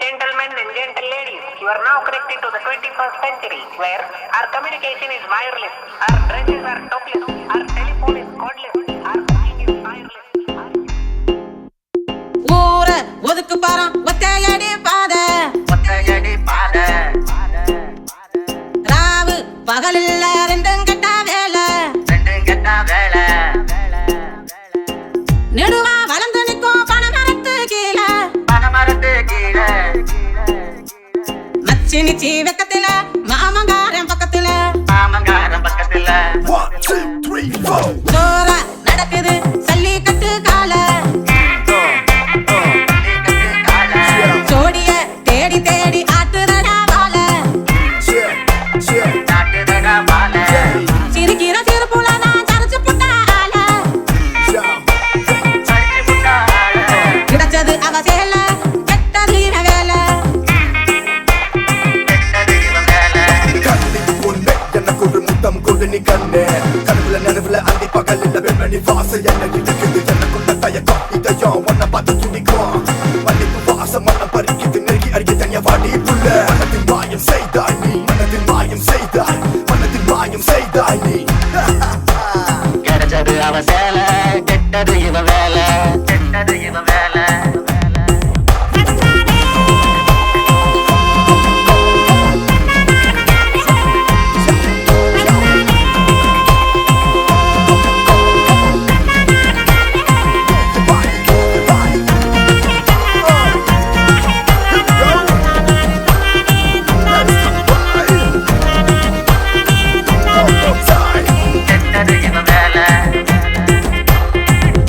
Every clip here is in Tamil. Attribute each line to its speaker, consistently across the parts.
Speaker 1: Gentlemen and gentle ladies, you are now connected to the 21st century, where our communication is wireless, our dresses are topless, our telephone is cordless, our cooking is fireless.
Speaker 2: ஊர ஒதுக்கு பாரம் ஒத்தையடி பாத ராவு பகலில்ல ரெண்டும் கெட்ட வேலை நெடுவா வளர்ந்து நிற்கும் பணமரத்து கீழே மச்சி நிச்சி வெக்கத்தில மாமங்காரன் பக்கத்துல ஜோரா நடக்குது சல்லிக்கட்டு கால ஜோடிய தேடி தேடி ஆட்டுறடா வாழ சிரிக்கிற சிறுப்புல நான் சரைச்சு புட்ட ஆள கிடைச்சது அவ சேல கெட்டது இவன் வேலை
Speaker 3: நீ கண்ணே கனவுல நினைவுல அந்தி பகலில் வெண்மணி வாசம் என்ன இருக்குது எனக்குள்ள தயக்கம் இதயம் ஒன்ன பார்த்து துடிக்கும் மன்னிப்பு வாசம் மன்னம் பறிக்குது நெருங்கி அருகே தனியா வாடி புள்ள மனதில் மாயம் செய்தாய் நீ மனதில் மாயம் செய்தாய் மனதில் மாயம் செய்தாய் நீ
Speaker 4: கிடைச்சது அவ சேல கெட்டது இவ வேலை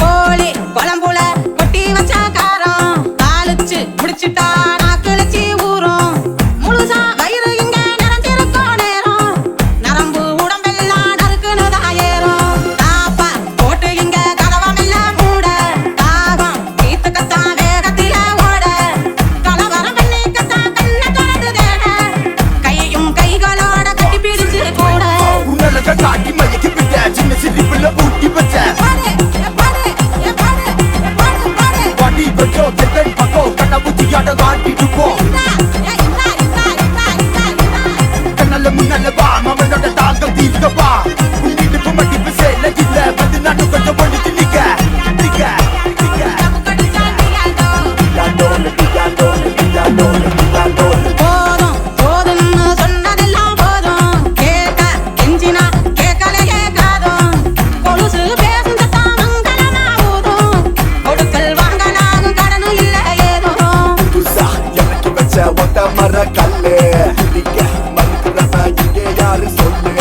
Speaker 2: கோழி குழம்புல கொட்டி வச்ச காரம் தாளிச்சு முடிச்சுட்டா நாக்குலச்சி ஊறும் முழுசா வயிறு இங்க நிறைஞ்சிருக்கும் நேரம் நரம்பு உடம்பெல்லாம் நறுக்குனுதா ஏறும் தாப்பா போட்டு இங்க கதவமெல்ல மூட தாகம் தீத்துக்கத்தான் வேகத்தில ஓட கலவரம் பண்ணிக்கத்தான் கண்ண தொடர்ந்து தேட கையும் கைகளோட கட்டி பிடிச்சு கூட
Speaker 3: உன்னலக காட்டி மயக்கி விட்ட சின்ன சிரிப்புல ஊட்டி வச்ச பாட்டி வச்சோ தென் பக்கோ கண்ண புத்தியாட காட்டிட்டு போ கண்ணல முன்னல வா மாமனோட தாக்கம் தீர்க்க வா உன்னிட்டு மட்டிப்பு சேல இல்ல வந்து நாட்டு கொஞ்சம் ஒழித்து நிக்க
Speaker 2: போதும் போதும்னு சொன்னதெல்லாம் போதும் கேட்க கெஞ்சினா கேட்கலையே காதும் கொலுசு பேசும் சத்தம் மங்களமா ஊதும் கொடுக்கல் வாங்கலாகும் கடனும் இல்ல ஏதும்
Speaker 3: புதுசா எனக்கு வச்ச ஒத்த மர கல்லு இங்க மறுக்கிறவ இங்கே யாரு சொல்லு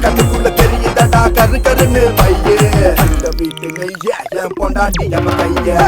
Speaker 3: கண்ணுக்குள்ள தெரியுதடா கரு கருன்னு மையே அந்த வீட்டு நெய்ய என் பொண்டாட்டி என் கைய